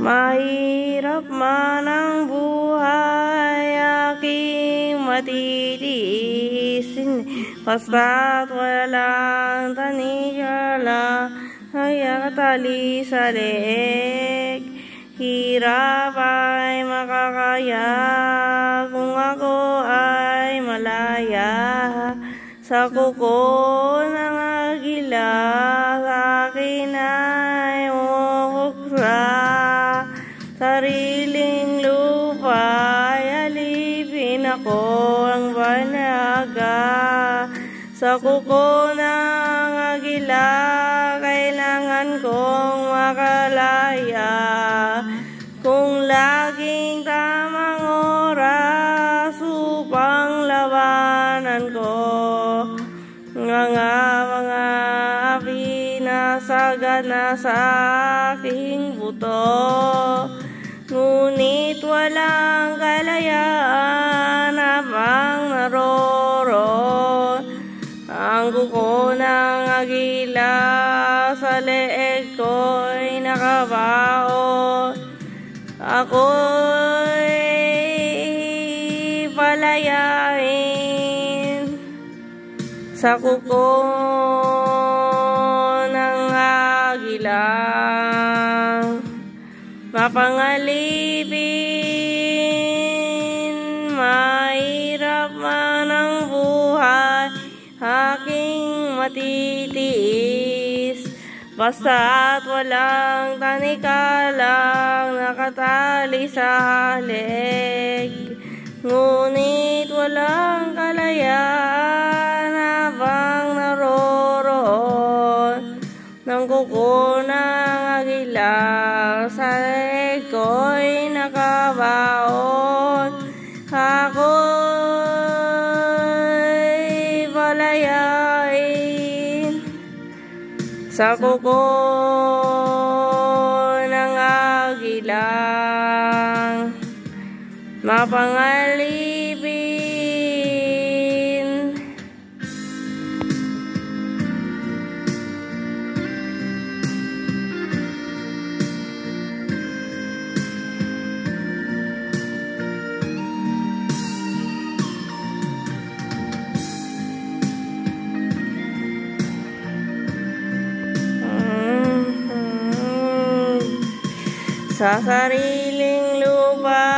Mahirap man ang buhay, aking matitiisin. Basta't walang tanikala, ay akatali sa leeg. Hirap ay makakaya, kung ako ay malaya. Sa kuko ng agila, sa akin ay umuksa. Sariling lupa ay alipin ako ang banyaga. Sa kuko ng agila, kailangan kong makalaya. Kung laging tamang oras upang labanan ko mga api na sagad na sa aking buto. Ngunit walang kalayaan habang naroon ang kuko ng agila. Sa leeg ko'y nakabaon, ako'y palayain sa kuko ng agila. Mapangalipin, mahirap man ang buhay, aking matitiis. Basta't walang tanikalang nakatali sa leeg. Ngunit walang kalayaan habang naroroon ng kuko ng agila. Sa leeg ko'y nakabaon, ako'y palayain sa kuko ng agila. Mapangalipin, sa sariling lupa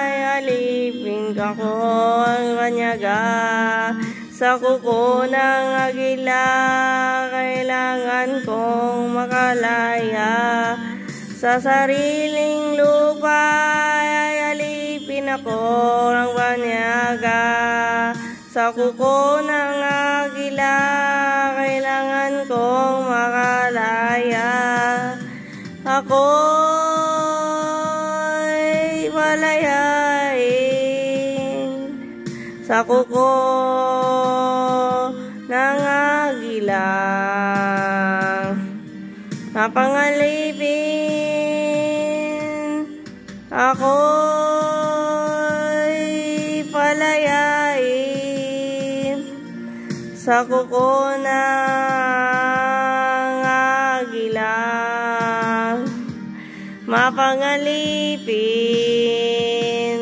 ay alipin ako ang banyaga. Sa kuko ng agila, kailangan kong makalaya. Sa sariling lupa ay alipin ako ang banyaga. Sa kuko ng agila, kailangan kong makalaya. Ako'y palayain sa kuko ng agila. Mapangalipin, ako'y palayain sa kuko ng agila. Mapangalipin,